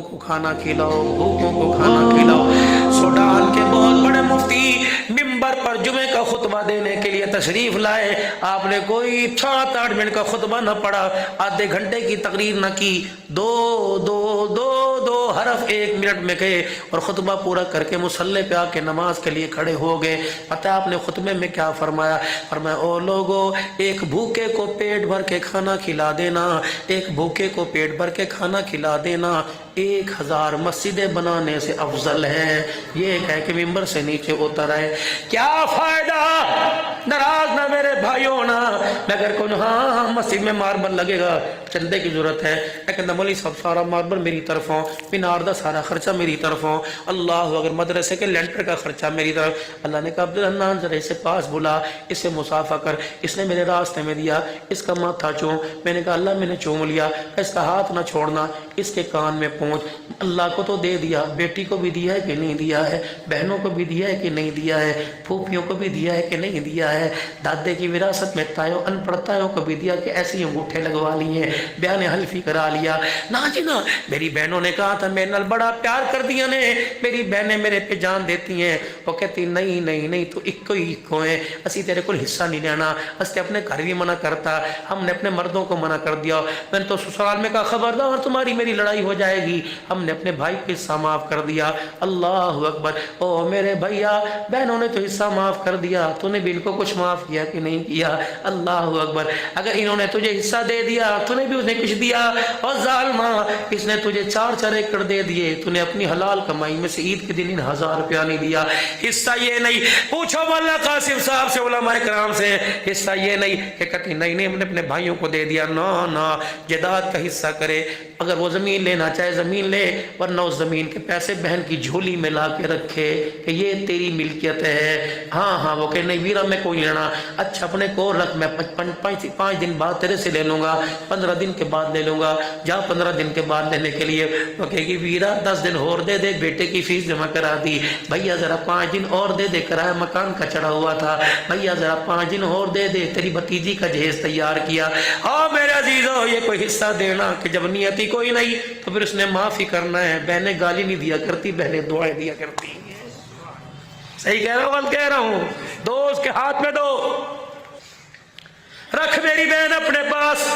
کو کھانا کھلاؤ، بھوکوں کو کھانا کھلاؤ۔ سوڈان کے بہت بڑے مفتی ممبر پر جمعے کا خطبہ دینے کے لیے تشریف لائے، آپ نے کوئی 7-8 منٹ کا خطبہ نہ پڑھا، آدھے گھنٹے کی تقریر نہ کی، دو حرف 1 منٹ میں کہے اور خطبہ پورا کر کے مصلی پہ آ کے نماز کے لیے کھڑے ہو گئے۔ پتہ آپ نے خطبے میں کیا فرمایا؟ فرمایا او لوگو، ایک بھوکے کو پیٹ بھر کے کھانا کھلا دینا، ایک بھوکے کو پیٹ بھر کے کھانا کھلا دینا 1000 مسجدیں بنانے سے افضل ہے۔ یہ کہہ کہ ممبر سے نیچے اتر آئے۔ کیا فائدہ؟ ناراض نہ میرے بھائیوں نا، مگر کون ہاں مسجد میں ماربل لگے گا، چندے کی ضرورت ہے، لیکن مولی صاحب سارا ماربل میری طرف ہوں، مینار دا سارا خرچہ میری طرف ہوں، اللہ اگر مدرسے کے لینٹر کا خرچہ میری طرف۔ اللہ نے کہا عبدالرحمن ذرا اسے پاس بلا، اسے مصافحہ کر، اس نے میرے راستے میں دیا، اس کا ماتھا چوم۔ میں نے کہا اللہ میں نے چوم لیا، اس کا ہاتھ نہ چھوڑنا، اس کے کان میں پہنچ۔ اللہ کو تو دے دیا، بیٹی کو بھی دیا ہے کہ نہیں دیا ہے، بہنوں کو بھی دیا ہے کہ نہیں دیا ہے، پھوپھیوں کو بھی دیا ہے کہ نہیں دیا ہے، دادے کی وراثت میں تایوں ان پڑھ تایوں کو بھی دیا کہ ایسی انگوٹھے لگوا لیے، بیان حلفی کرا لیا۔ نہ جی نہ، میری بہنوں نے کہا تھا میرے نال بڑا پیار کر دیا نے، میری بہنیں میرے پہ جان دیتی ہیں، وہ کہتی نہیں نہیں نہیں تو اکو ہیں، اسی تیرے کو حصہ نہیں لینا، اس نے اپنے گھر بھی منع کرتا، ہم نے اپنے مردوں کو منع کر دیا۔ میں نے تو سسرال میں کہا خبردار تمہاری میری لڑائی ہو جائے گی، ہم نے اپنے بھائی کو حصہ معاف کر دیا۔ اللہ اکبر، او میرے بھیا بہنوں نے تو حصہ معاف کر دیا، تو نے بھی ان کو کچھ معاف کیا کہ نہیں کیا؟ اللہ اکبر، اگر انہوں نے تجھے حصہ دے دیا تو نے بھی انہیں کچھ دیا۔ اور ظالمہ، اس نے تجھے 4 ایکڑ دے دیے، تو نے اپنی حلال کمائی میں سے عید کے دن 1000 روپیہ نہیں دیا۔ حصہ یہ نہیں، پوچھو مولانا قاسم صاحب سے، علماء کرام سے، حصہ یہ نہیں کہ کہتی نہیں ہم نے اپنے بھائیوں کو دے دیا، نہ جائیداد کا حصہ کرے، اگر وہ زمین لینا چاہے زمین لے، ورنہ اس زمین کے پیسے بہن کی جھولی میں لا کے رکھے کہ یہ تیری ملکیت ہے۔ ہاں وہ کہ نہیں ویرا میں کوئی لینا، اچھا اپنے کو رکھ، میں 5 دن بعد تیرے سے لے لوں گا، 15 دن کے بعد لے لوں گا، جا 15 دن کے بعد لینے کے لیے، وہ کہے گی ویرا 10 دن اور دے دے، بیٹے کی فیس جمع کرا دی، بھیا ذرا 5 دن اور دے دے، کرایہ مکان کا چڑھا ہوا تھا، بھیا ذرا 5 دن اور دے دے، تیری بھتیجی کا جہیز تیار کیا۔ میرے عزیزو، یہ کوئی حصہ دینا کہ جب نیتی کوئی نہیں تو پھر اس نے معافی کرنا ہے۔ بہنیں گالی نہیں دیا کرتی، بہنیں دعائیں دیا کرتی ہیں۔ صحیح کہہ رہا ہوں غلط کہہ رہا ہوں؟ دو اس کے ہاتھ میں دو، رکھ میری بہن اپنے پاس،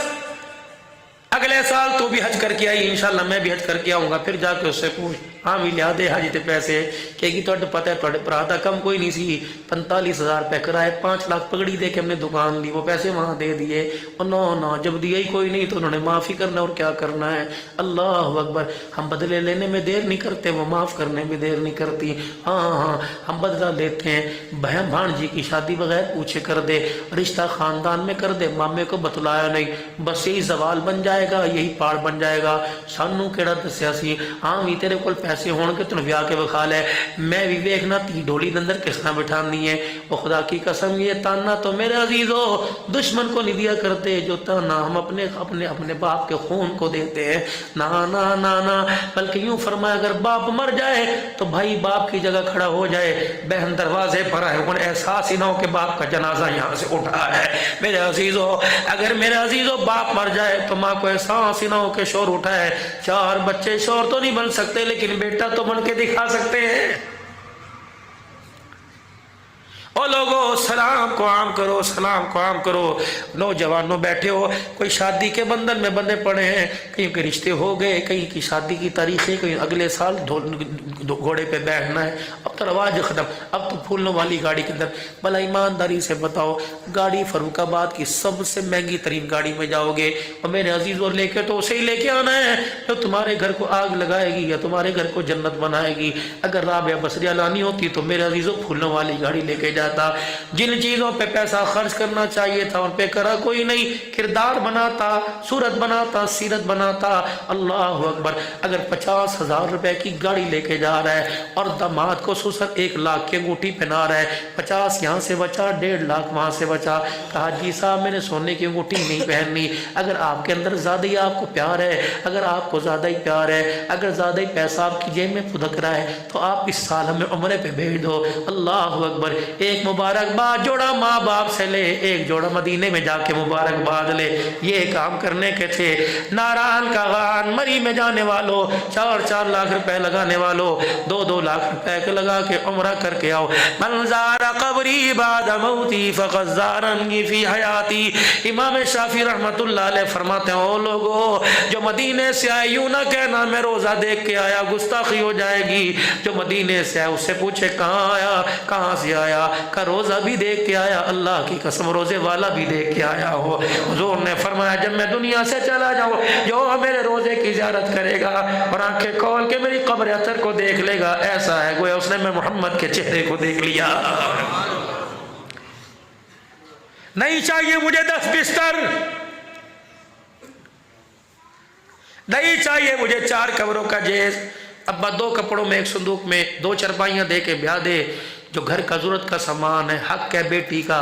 اگلے سال تو بھی حج کر کے آئی، انشاءاللہ میں بھی حج کر کے آؤں گا، پھر جا کے اس سے پوچھ ہاں بھی لیا دے حج تے پیسے، کہ گی تو پتہ ہے توڑے پراتا کم کوئی نہیں سی، 45,000 روپے کرائے، 5 لاکھ پگڑی دے کے ہم نے دکان لی، وہ پیسے وہاں دے دیے، اور نہ جب دیا ہی کوئی نہیں تو انہوں نے معافی کرنا اور کیا کرنا ہے۔ اللہ اکبر، ہم بدلے لینے میں دیر نہیں کرتے، وہ معاف کرنے میں دیر نہیں کرتی۔ ہاں ہم بدلہ لیتے ہیں، بہن بھانجی کی شادی بغیر پوچھے کر دے، رشتہ خاندان میں کر دے، مامے کو بتلایا نہیں، بس یہی زوال بن جائے گا، یہی پاڑ بن جائے گا، سانوں کیڑا دسیا سی، ہاں بھی تیرے کول پیسے ہون کے تنوں ویاہ کے بخال ہے، میں بھی ویکھنا تی ڈولی دندر کس طرح بٹھانی ہے۔ وہ خدا کی قسم، یہ تانا تو میرے عزیزو دشمن کو نہیں دیا کرتے، جو تانا ہم اپنے باپ کے خون کو دیتے ہیں۔ نہ بلکہ یوں فرمایا اگر باپ مر جائے تو بھائی باپ کی جگہ کھڑا ہو جائے، بہن دروازے پر آئے، ان احساس ہی نہ ہو کہ باپ کا جنازہ یہاں سے اٹھا ہے۔ میرے عزیزو، اگر میرے عزیزو باپ مر جائے تو ماں کو احساس ہی نہ ہو کہ شور اٹھا ہے۔ 4 بچے شور تو نہیں بن سکتے لیکن بیٹا تو بن کے دکھا سکتے ہیں۔ او لوگو، سلام کو عام کرو، سلام کو عام کرو۔ نوجوانوں بیٹھے ہو، کوئی شادی کے بندھن میں بندھے پڑے ہیں، کہیں کے رشتے ہو گئے، کہیں کی شادی کی تاریخیں، کہیں اگلے سال گھوڑے پہ بیٹھنا ہے، اب تو رواج ختم، اب تو پھولوں والی گاڑی کے اندر۔ بھلا ایمانداری سے بتاؤ، گاڑی فاروق آباد کی سب سے مہنگی ترین گاڑی میں جاؤ گے، اور میرے عزیزوں لے کے تو اسے ہی لے کے آنا ہے جو تمہارے گھر کو آگ لگائے گی یا تمہارے گھر کو جنت بنائے گی۔ اگر رابعہ بصریہ لانی ہوتی تو میرے عزیزوں پھولوں والی گاڑی لے کے جاتا۔ جن چیزوں پہ پیسہ خرچ کرنا چاہیے تھا ان پہ کرا کوئی نہیں، کردار بناتا، صورت بناتا، سیرت بناتا۔ اللہ اکبر، اگر 50,000 روپے کی گاڑی لے کے جا رہا ہے اور داماد کو سسر 1 لاکھ کی انگوٹھی پہنا رہا ہے، 50 یہاں سے بچا، 1.5 لاکھ وہاں سے بچا، کہا جی صاحب میں نے سونے کی انگوٹھی نہیں پہننی۔ اگر آپ کے اندر زیادہ ہی آپ کو پیار ہے، اگر آپ کو زیادہ ہی پیار ہے، اگر زیادہ ہی پیسہ آپ کی جیب میں پھدک رہا ہے تو آپ اس سال ہمیں عمرے پہ بھیج دو۔ اللہ اکبر، ایک مبارکباد جوڑا ماں باپ سے لے، ایک جوڑا مدینے میں جا کے مبارکباد لے۔ یہ کام کرنے کے تھے۔ ناران کا غان مری میں جانے والوں، 4 لاکھ روپے لگانے والوں، 2 لاکھ روپے لگا کے عمرہ کر کے آؤ۔ من زار قبری بعد موتی فقد زارنی فی حیاتی۔ امام شافعی رحمت اللہ علیہ فرماتے ہیں او لوگو جو مدینے سے آئے یوں نہ کہنا میں روزہ دیکھ کے آیا، گستاخی ہو جائے گی۔ جو مدینے سے آئے اس سے پوچھے کہاں آیا، کہاں سے آیا، کہ روزہ بھی دیکھ کے آیا، اللہ کی قسم روزے والا بھی دیکھ کے آیا ہو۔ حضور نے فرمایا جب میں دنیا سے چلا جاؤں جو میرے روزے کی زیارت کرے گا اور آنکھیں کھول کے میری قبر اثر کو دیکھ لے گا، ایسا ہے گویا اس نے میں محمد کے چہرے کو دیکھ لیا۔ نہیں چاہیے مجھے 10 بستر، نہیں چاہیے مجھے 4 قبروں کا جیز، ابا 2 کپڑوں میں 1 صندوق میں 2 چرپائیاں دے کے بیاہ دے۔ جو گھر کا ضرورت کا سامان ہے، حق ہے بیٹی کا،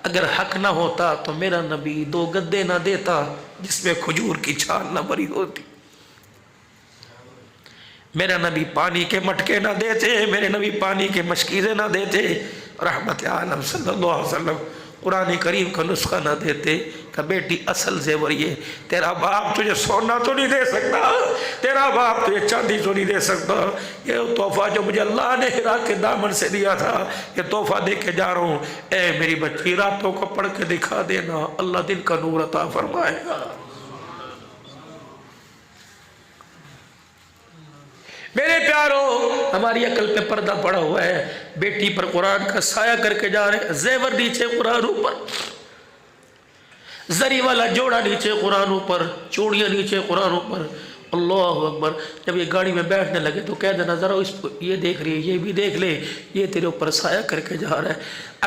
اگر حق نہ ہوتا تو میرا نبی 2 گدے نہ دیتا جس میں کھجور کی چھال نہ بھری ہوتی، میرا نبی پانی کے مٹکے نہ دیتے، میرے نبی پانی کے مشکیزیں نہ دیتے، رحمت عالم صلی اللہ علیہ وسلم قرآن کریم کا نسخہ نہ دیتے کہ بیٹی اصل زیور یہ، تیرا باپ تجھے سونا تو نہیں دے سکتا، تیرا باپ تجھے چاندی تو نہیں دے سکتا، یہ تحفہ جو مجھے اللہ نے ہرا کے دامن سے دیا تھا یہ تحفہ دے کے جا رہا ہوں، اے میری بچی راتوں کو پڑھ کے دکھا دینا، اللہ دن کا نور عطا فرمائے گا۔ میرے پیارو ہماری عقل پہ پردہ پڑا ہوا ہے، بیٹی پر قرآن کا سایہ کر کے جا رہے ہیں، زیور نیچے قرآن اوپر، زری والا جوڑا نیچے قرآن اوپر، چوڑیاں نیچے قرآن اوپر، اللہ اکبر۔ جب یہ گاڑی میں بیٹھنے لگے تو کہہ دینا ذرا یہ دیکھ رہی ہے، یہ بھی دیکھ لے، یہ تیرے اوپر سایہ کر کے جا رہا ہے،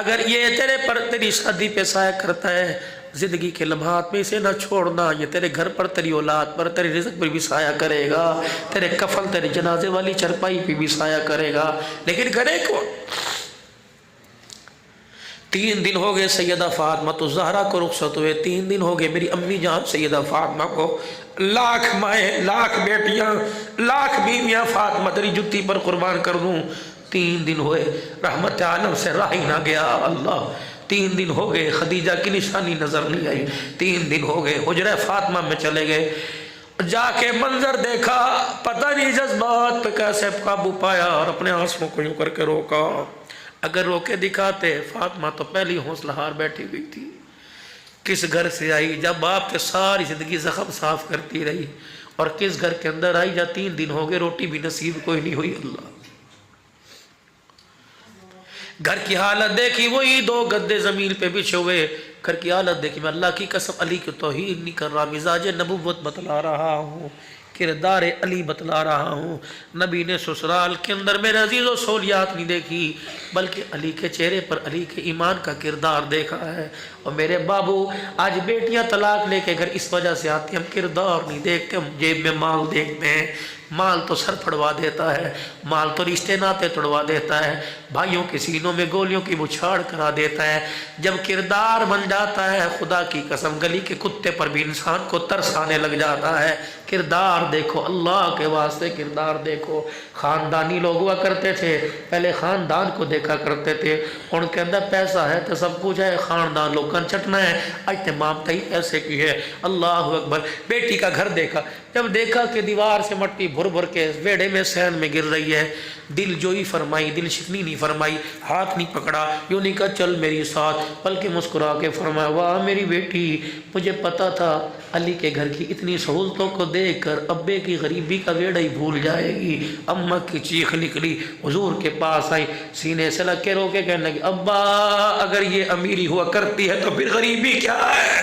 اگر یہ تیرے پر تیری شادی پہ سایہ کرتا ہے زندگی کے لمحات میں اسے نہ چھوڑنا، یہ تیرے گھر پر، تیری اولاد پر، تیرے رزق پر بھی سایہ کرے گا، تیرے کفن، تیرے جنازے والی چرپائی پہ بھی سایہ کرے گا، لیکن کرے کون؟ 3 دن ہو گئے سیدہ فاطمہ تو زہرا کو رخصت ہوئے، 3 دن ہو گئے میری امی جان سیدہ فاطمہ کو، لاکھ مائیں، لاکھ بیٹیاں، لاکھ بیویاں فاطمہ تیری جتی پر قربان کر دوں، 3 دن ہوئے رحمت عالم سے راہ ہی نہ گیا اللہ، 3 دن ہو گئے خدیجہ کی نشانی نظر نہیں آئی، 3 دن ہو گئے حجرہ فاطمہ میں چلے گئے، جا کے منظر دیکھا، پتہ نہیں جذبات پہ کیسے قابو پایا اور اپنے آنسوں کو یوں کر کے روکا، اگر روکے دکھاتے فاطمہ تو پہلی حوصلہ ہار بیٹھی ہوئی تھی، کس گھر سے آئی جب باپ کے ساری زندگی زخم صاف کرتی رہی، اور کس گھر کے اندر آئی جب 3 دن ہو گئے روٹی بھی نصیب کوئی نہیں ہوئی، اللہ گھر کی حالت دیکھی، وہی 2 گدے زمین پہ بچھے ہوئے، گھر کی حالت دیکھی، میں اللہ کی قسم علی کی توہین نہیں کر رہا، مزاج نبوت بتلا رہا ہوں، کردار علی بتلا رہا ہوں، نبی نے سسرال کے اندر میرے عزیز و سہولیات نہیں دیکھی بلکہ علی کے چہرے پر علی کے ایمان کا کردار دیکھا ہے، اور میرے بابو آج بیٹیاں طلاق لے کے گھر اس وجہ سے آتی ہیں، ہم کردار نہیں دیکھتے، ہم جیب میں مال دیکھتے ہیں، مال تو سر پھڑوا دیتا ہے، مال تو رشتے ناتے توڑوا دیتا ہے، بھائیوں کے سینوں میں گولیوں کی بچھاڑ کرا دیتا ہے، جب کردار بن جاتا ہے خدا کی قسم گلی کے کتے پر بھی انسان کو ترس آنے لگ جاتا ہے، کردار دیکھو اللہ کے واسطے، کردار دیکھو، خاندانی لوگ ہوا کرتے تھے، پہلے خاندان کو دیکھا کرتے تھے، ان کے اندر پیسہ ہے تو سب کچھ ہے، خاندان لوگ کن چٹنا ہے، اہتمام تھی پیسے کی ہے، اللہ اکبر، بیٹی کا گھر دیکھا، جب دیکھا کہ دیوار سے مٹی بھر بھر کے ویڑے میں سین میں گر رہی ہے، دل جوئی فرمائی، دل شکنی نہیں فرمائی، ہاتھ نہیں پکڑا، یوں نہیں کہا چل میری ساتھ، بلکہ مسکرا کے فرمایا واہ میری بیٹی، مجھے پتا تھا علی کے گھر کی اتنی سہولتوں کو دیکھ کر ابے کی غریبی کا ویڑا ہی بھول جائے گی، اماں کی چیخ نکلی، حضور کے پاس آئی، سینے سے لگ کے رو کے کہنے لگی ابا اگر یہ امیری ہوا کرتی ہے تو پھر غریبی کیا ہے،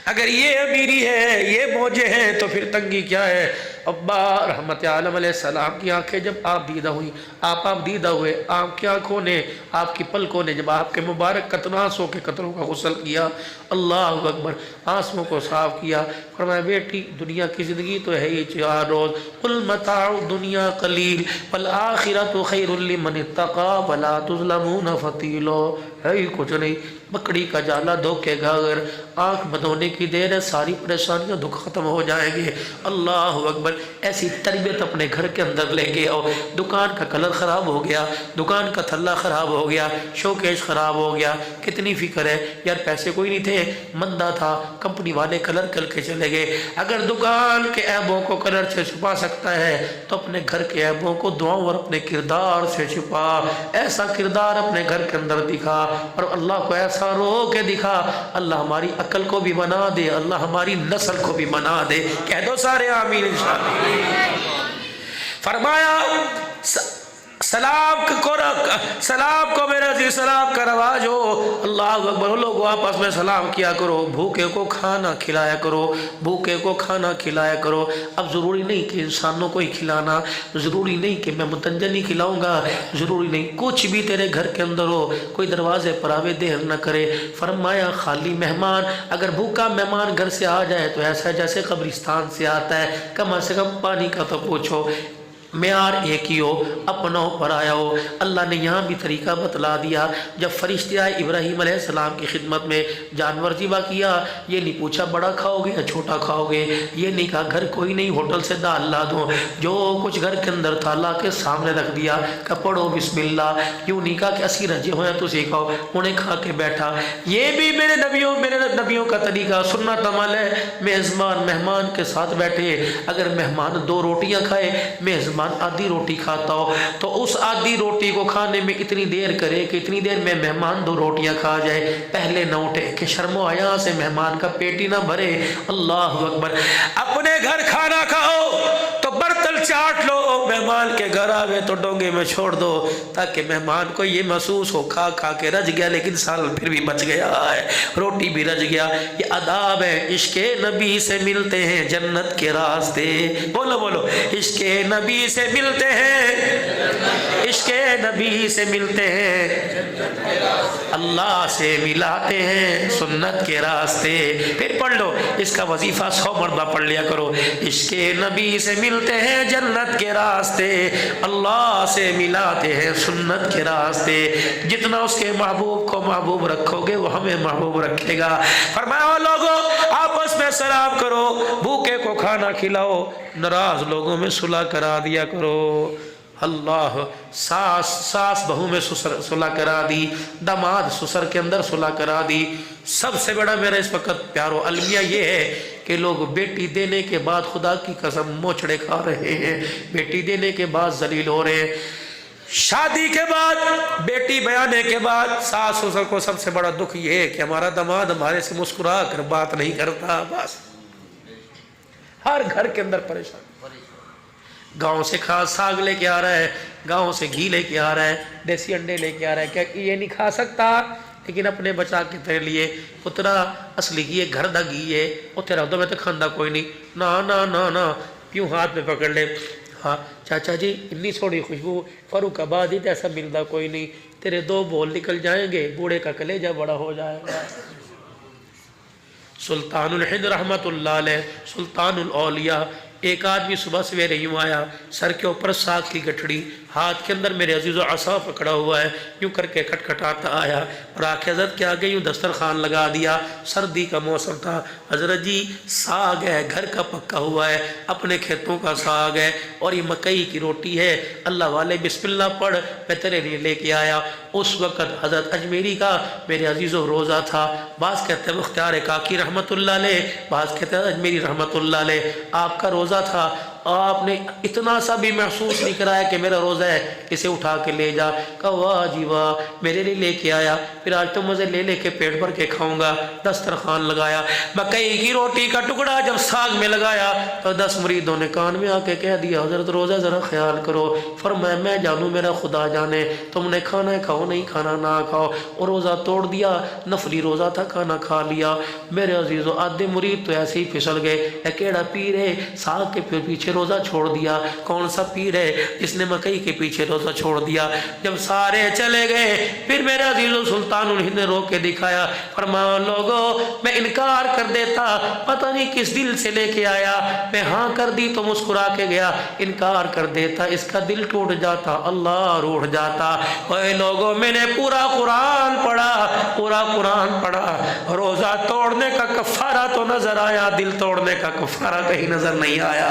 اگر یہ امیری ہے یہ موجے ہیں تو پھر تنگی کیا ہے، ابا رحمت عالم علیہ السلام کی آنکھیں جب آپ دیدہ ہوئی، آپ دیدہ ہوئے، آپ کی آنکھوں نے، آپ کی پلکوں نے جب آپ کے مبارک قطروں کے قطروں کا غسل کیا، اللہ اکبر، آنسوں کو صاف کیا، فرمایا بیٹی دنیا کی زندگی تو ہے ہی 4 روز، قل متاع الدنیا قلیل والآخرۃ خیر لمن اتقی ولا تظلمون فتیلا، ہے ہی کچھ نہیں، مکڑی کا جالا دھوکے گا، اگر آنکھ بند ہونے کی دیر ہے ساری پریشانیاں دکھ ختم ہو جائیں گے، اللہ اکبر، اکبر، ایسی تربیت اپنے گھر کے اندر لے کے آؤ۔ دکان کا کلر خراب ہو گیا، دکان کا تھلا خراب ہو گیا، شوکیش خراب ہو گیا، کتنی فکر ہے یار، پیسے کوئی نہیں تھے، مندہ تھا، کمپنی والے کلر کر کے چلے گئے۔ اگر دکان کے عیبوں کو کلر سے چھپا سکتا ہے تو اپنے گھر کے عیبوں کو دعاؤں اور اپنے کردار سے چھپا۔ ایسا کردار اپنے گھر کے اندر دکھا اور اللہ کو ایسا رو کے دکھا، اللہ ہماری عقل کو بھی بنا دے، اللہ ہماری نسل کو بھی بنا دے۔ کہہ دو سارے آمین انشاءاللہ۔ فرمایا سلام کو میرا عزیز سلام کا رواج ہو۔ اللہ اکبر، لوگوں آپس میں سلام کیا کرو، بھوکے کو کھانا کھلایا کرو، بھوکے کو کھانا کھلایا کرو۔ اب ضروری نہیں کہ انسانوں کو ہی کھلانا، ضروری نہیں کہ میں متنجن ہی کھلاؤں گا، ضروری نہیں کچھ بھی تیرے گھر کے اندر ہو، کوئی دروازے پر آوے دیر نہ کرے۔ فرمایا خالی مہمان، اگر بھوکا مہمان گھر سے آ جائے تو ایسا جیسے قبرستان سے آتا ہے، کم سے کم پانی کا تو پوچھو۔ معیار ایک ہی ہو، اپنوں پر آیا ہو۔ اللہ نے یہاں بھی طریقہ بتلا دیا، جب فرشتے آئے ابراہیم علیہ السلام کی خدمت میں، جانور ذبح کیا، یہ نہیں پوچھا بڑا کھاؤ گے یا چھوٹا کھاؤ گے، یہ نہیں کہا گھر کوئی نہیں ہوٹل سے دال لا دو، جو کچھ گھر کے اندر تھا لا کے سامنے رکھ دیا کہ پڑھو بسم اللہ، یوں نہیں کہا کہ اسی رجے ہوئے تو سیکھاؤ، انہیں کھا کے بیٹھا۔ یہ بھی میرے نبیوں کا طریقہ سنت عمل ہے۔ میزبان مہمان کے ساتھ بیٹھے، اگر مہمان 2 روٹیاں کھائے، میزبان آدھی روٹی کھاتا ہو تو اس آدھی روٹی کو کھانے میں اتنی دیر کرے کہ اتنی دیر میں مہمان 2 روٹیاں کھا جائے، پہلے نہ اٹھے کہ شرم و حیا سے مہمان کا پیٹ ہی نہ بھرے۔ اللہ اکبر، اپنے گھر کھانا کھاؤ تو برتن چاٹ لو، مہمان کے گھر آوے تو ڈونگے میں چھوڑ دو، تاکہ مہمان کو یہ محسوس ہو کھا کھا کے رج گیا لیکن سال پھر بھی بچ گیا ہے، روٹی بھی رج گیا۔ یہ آداب ہے، عشق نبی سے ملتے ہیں جنت کے راستے، بولو بولو، عشق نبی سے ملتے ہیں، عشق نبی سے ملتے ہیں، اللہ سے ملاتے ہیں سنت کے راستے۔ پھر پڑھ لو اس کا وظیفہ 100 مرتبہ پڑھ لیا کرو، عشق نبی سے ملتے ہیں جنت کے راستے، اللہ سے ملاتے ہیں سنت کے راستے۔ جتنا اس کے محبوب کو محبوب رکھو گے وہ ہمیں محبوب رکھے گا۔ فرمایا لوگوں آپس میں سلام کرو، بھوکے کو کھانا کھلاؤ، ناراض لوگوں میں صلح کرا دیا کرو۔ اللہ، ساس بہو میں صلح کرا دی، داماد سسر کے اندر صلح کرا دی۔ سب سے بڑا میرا اس وقت پیارو المیہ یہ ہے کہ لوگ بیٹی دینے کے بعد خدا کی قسم موچڑے کھا رہے ہیں، بیٹی دینے کے بعد ذلیل ہو رہے ہیں، شادی کے بعد بیٹی بیانے کے بعد ساس سسر کو سب سے بڑا دکھ یہ ہے کہ ہمارا داماد ہمارے سے مسکرا کر بات نہیں کرتا، بس ہر گھر کے اندر پریشان، گاؤں سے ساگ لے کے آ رہا ہے، گاؤں سے گھی لے کے آ رہا ہے، دیسی انڈے لے کے آ رہا ہے، کیا یہ نہیں کھا سکتا، لیکن اپنے بچا کے تیرے لیے پترا اصلی گھی ہے، گھر دا گھی ہے، وہ تیرا ہوتا میں تو کھاندہ کوئی نہیں، نا نا نا نا، پیوں ہاتھ میں پکڑ لے، ہاں چاچا جی اتنی تھوڑی خوشبو فاروق آباد ہی تو ایسا ملتا کوئی نہیں، تیرے 2 بول نکل جائیں گے، بوڑھے کا کلیجہ بڑا ہو جائے گا۔ سلطان الہند رحمت اللہ علیہ، سلطان الاولیاء، ایک آدمی صبح سویرے یوں آیا، سر کے اوپر ساگ کی گٹھڑی، ہاتھ کے اندر میرے عزیز و عصا پکڑا ہوا ہے، یوں کر کے کھٹکھٹاتا آیا اور آنکھ حضرت کے آگے یوں دسترخوان لگا دیا، سردی کا موسم تھا، حضرت جی ساگ ہے، گھر کا پکا ہوا ہے، اپنے کھیتوں کا ساگ ہے اور یہ مکئی کی روٹی ہے، اللہ والے بسم اللہ پڑھ، میں تیرے لیے لے کے آیا۔ اس وقت حضرت اجمیری کا میرے عزیز و روزہ تھا، بعض کہتے ہیں مختار کاکی رحمت اللہ علیہ، بعض کہتے ہیں اجمیری رحمت اللہ علیہ، آپ کا روزہ تھا، آپ نے اتنا سا بھی محسوس نہیں کرایا کہ میرا روزہ ہے، اسے اٹھا کے لے جا، کہا واہ جی واہ، میرے لیے لے کے آیا، پھر آج تو مجھے لے کے پیٹ بھر کے کھاؤں گا، دسترخوان لگایا، مکئی کی روٹی کا ٹکڑا جب ساگ میں لگایا تو 10 مریدوں نے کان میں آ کے کہہ دیا حضرت روزہ ذرا خیال کرو، فرمایا میں جانوں میرا خدا جانے، تم نے کھانا ہے کھاؤ، نہیں کھانا نہ کھاؤ، اور روزہ توڑ دیا، نفلی روزہ تھا کھانا کھا لیا۔ میرے عزیزو آدھے مرید تو ایسے ہی پھسل گئے، اے کیڑا پیر ہے ساگ کے پیچھے روزہ چھوڑ دیا، کون سا پیر ہے جس نے مکئی کے پیچھے روزہ چھوڑ دیا۔ جب سارے چلے گئے پھر میرا عزیز سلطان الہند نے رو کے دکھایا، فرمایا لوگوں میں انکار کر دیتا، پتہ نہیں کس دل سے لے کے آیا، میں ہاں کر دی تو مسکرا کے گیا، انکار کر دیتا اس کا دل ٹوٹ جاتا، اللہ روٹھ جاتا۔ اے لوگوں میں نے پورا قرآن پڑھا، روزہ توڑنے کا کفارہ تو نظر آیا، دل توڑنے کا کفارہ کہیں نظر نہیں آیا۔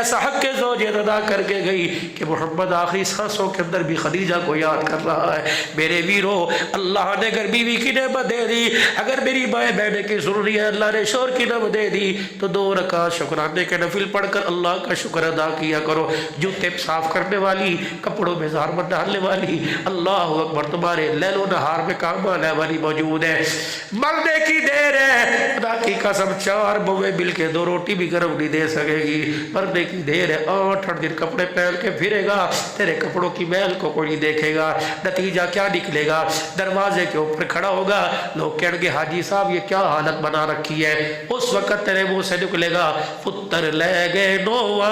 ایسا حق کے زوجیت ادا کر کے گئی کہ محمد آخری سانسوں کے اندر بھی خدیجہ کو یاد کر رہا ہے۔ میرے ویرو، اللہ نے اگر بیوی کی نعمت دے دی، اگر میری مائیں بہنیں کی سن رہی ہے، اللہ نے شوہر کی نعمت دے دی، تو 2 رکعت شکرانے کے نفل پڑھ کر اللہ کا شکر ادا کیا کرو۔ جوتے صاف کرنے والی، کپڑوں میں زہر ڈالنے والی، اللہ اکبر، تمہارے لیل و نہار میں کام آنے والی موجود ہے۔ مرنے کی دیر ہے، خدا کی قسم 4 بوے مل کے 2 روٹی بھی گرم نہیں دے سکے گی۔ مرنے کی دیر ہے، 8 دن کپڑے پہن کے پھرے گا، تیرے کپڑوں کی میل کو کوئی نہیں دیکھے گا۔ نتیجہ کیا نکلے گا؟ دروازے کے اوپر کھڑا ہوگا، لوگ کہیں گے حاجی صاحب یہ کیا حالت بنا رکھی ہے۔ اس وقت تیرے منہ سے نکلے گا، پتر لے گئے نووا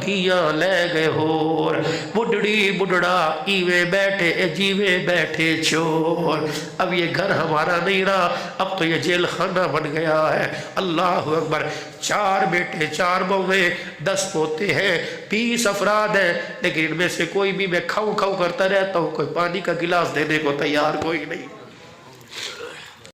دھیاں لے گئے ہور، بڈڑی بڈڑا ایوے بیٹھے جیوے بیٹھے چور۔ اب یہ گھر ہمارا نہیں رہا، اب تو یہ جیل خانہ بن گیا ہے۔ اللہ اکبر، 4 بیٹے 4 بہویں 10 پوتے ہیں، 20 افراد ہیں، لیکن ان میں سے کوئی بھی میں کھاؤ کھاؤ کرتا رہتا ہوں، کوئی پانی کا گلاس دینے کو تیار کوئی نہیں۔